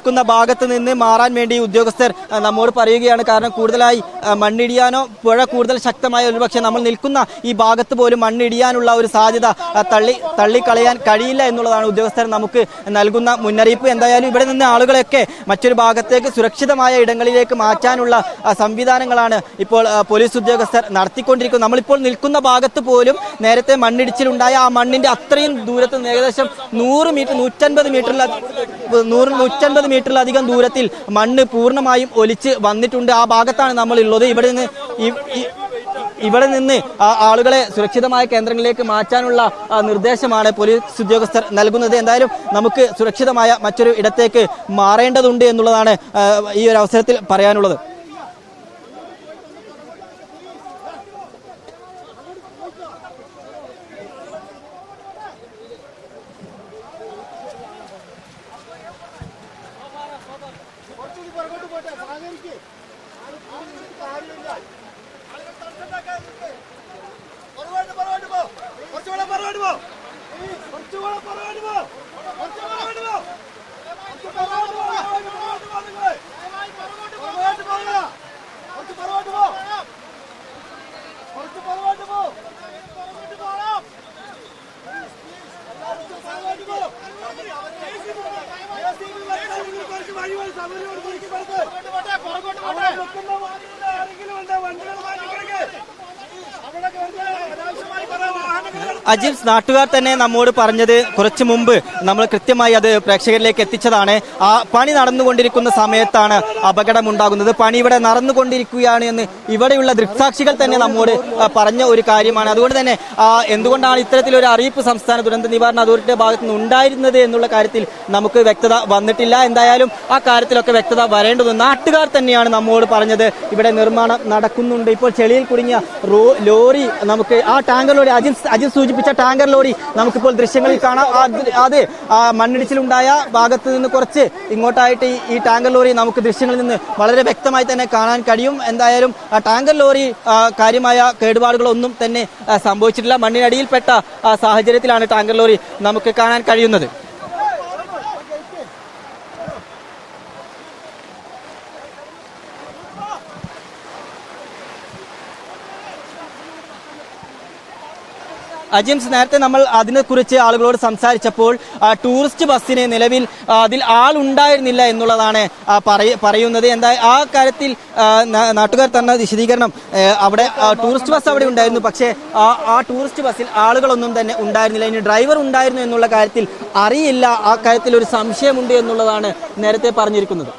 നിൽക്കുന്ന ഭാഗത്ത് നിന്ന് മാറാൻ വേണ്ടി ഉദ്യോഗസ്ഥർ നമ്മോട് പറയുകയാണ്. കാരണം കൂടുതലായി മണ്ണിടിയാനോ പുഴ കൂടുതൽ ശക്തമായ ഒരുപക്ഷെ നമ്മൾ നിൽക്കുന്ന ഈ ഭാഗത്ത് പോലും മണ്ണിടിയാനുള്ള ഒരു സാധ്യത തള്ളിക്കളയാൻ കഴിയില്ല എന്നുള്ളതാണ് ഉദ്യോഗസ്ഥർ നമുക്ക് നൽകുന്ന മുന്നറിയിപ്പ്. എന്തായാലും ഇവിടെ നിന്ന് ആളുകളെയൊക്കെ മറ്റൊരു ഭാഗത്തേക്ക് സുരക്ഷിതമായ ഇടങ്ങളിലേക്ക് മാറ്റാനുള്ള സംവിധാനങ്ങളാണ് ഇപ്പോൾ പോലീസ് ഉദ്യോഗസ്ഥർ നടത്തിക്കൊണ്ടിരിക്കുന്നത്. നമ്മളിപ്പോൾ നിൽക്കുന്ന ഭാഗത്ത് പോലും നേരത്തെ മണ്ണിടിച്ചിലുണ്ടായ ആ മണ്ണിന്റെ അത്രയും ദൂരത്ത് നിന്ന് ഏകദേശം 100 മീറ്റർ 150 മീറ്ററിലധികം ദൂരത്തിൽ മണ്ണ് പൂർണ്ണമായും ഒലിച്ച് വന്നിട്ടുണ്ട്. ആ ഭാഗത്താണ് നമ്മൾ ഉള്ളത്. ഇവിടെ നിന്ന് ആളുകളെ സുരക്ഷിതമായ കേന്ദ്രങ്ങളിലേക്ക് മാറ്റാനുള്ള നിർദ്ദേശമാണ് പോലീസ് ഉദ്യോഗസ്ഥർ നൽകുന്നത്. എന്തായാലും നമുക്ക് സുരക്ഷിതമായ മറ്റൊരു ഇടത്തേക്ക് മാറേണ്ടതുണ്ട് എന്നുള്ളതാണ് ഈ ഒരു അവസരത്തിൽ പറയാനുള്ളത്. അജിംസ്, നാട്ടുകാർ തന്നെ നമ്മോട് പറഞ്ഞത് കുറച്ചു മുമ്പ് നമ്മൾ കൃത്യമായി അത് പ്രേക്ഷകരിലേക്ക് എത്തിച്ചതാണ്. ആ പണി നടന്നുകൊണ്ടിരിക്കുന്ന സമയത്താണ് അപകടമുണ്ടാകുന്നത്. പണി ഇവിടെ നടന്നുകൊണ്ടിരിക്കുകയാണ് എന്ന് ഇവിടെയുള്ള ദൃക്സാക്ഷികൾ തന്നെ നമ്മോട് പറഞ്ഞ ഒരു കാര്യമാണ്. അതുകൊണ്ട് തന്നെ എന്തുകൊണ്ടാണ് ഇത്തരത്തിലൊരു അറിയിപ്പ് സംസ്ഥാന ദുരന്ത നിവാരണ അതോറിറ്റിയുടെ ഭാഗത്തു നിന്ന് ഉണ്ടായിരുന്നത് എന്നുള്ള കാര്യത്തിൽ നമുക്ക് വ്യക്തത വന്നിട്ടില്ല. എന്തായാലും ആ കാര്യത്തിലൊക്കെ വ്യക്തത വരേണ്ടതുണ്ട്. നാട്ടുകാർ തന്നെയാണ് നമ്മോട് പറഞ്ഞത് ഇവിടെ നിർമ്മാണം നടക്കുന്നുണ്ട്. ഇപ്പോൾ ചെളിയിൽ കുടുങ്ങിയ ലോറി നമുക്ക് ആ ടാങ്കർ ലോറി അജിംസ് സൂചിപ്പിച്ച ടാങ്കർ ലോറി നമുക്കിപ്പോൾ ദൃശ്യങ്ങളിൽ കാണാം. അത് മണ്ണിടിച്ചിലുണ്ടായ ഭാഗത്ത് നിന്ന് കുറച്ച് ഇങ്ങോട്ടായിട്ട് ഈ ടാങ്കർ ലോറി നമുക്ക് ദൃശ്യങ്ങളിൽ നിന്ന് വളരെ വ്യക്തമായി തന്നെ കാണാൻ കഴിയും. എന്തായാലും ടാങ്കർ ലോറി കാര്യമായ കേടുപാടുകളൊന്നും തന്നെ സംഭവിച്ചിട്ടില്ല. മണ്ണിനടിയിൽപ്പെട്ട സാഹചര്യത്തിലാണ് ടാങ്കർ ലോറി നമുക്ക് കാണാൻ കഴിയുന്നത്. അജിംസ്, നേരത്തെ നമ്മൾ അതിനെക്കുറിച്ച് ആളുകളോട് സംസാരിച്ചപ്പോൾ ടൂറിസ്റ്റ് ബസ്സിന് നിലവിൽ അതിൽ ആളുണ്ടായിരുന്നില്ല എന്നുള്ളതാണ് പറയുന്നത്. എന്താ ആ കാര്യത്തിൽ നാട്ടുകാർ തന്ന വിശദീകരണം, അവിടെ ടൂറിസ്റ്റ് ബസ് അവിടെ ഉണ്ടായിരുന്നു, പക്ഷേ ആ ടൂറിസ്റ്റ് ബസ്സിൽ ആളുകളൊന്നും തന്നെ ഉണ്ടായിരുന്നില്ല. ഇനി ഡ്രൈവർ ഉണ്ടായിരുന്നു എന്നുള്ള കാര്യത്തിൽ അറിയില്ല. ആ കാര്യത്തിൽ ഒരു സംശയമുണ്ട് എന്നുള്ളതാണ് നേരത്തെ പറഞ്ഞിരിക്കുന്നത്.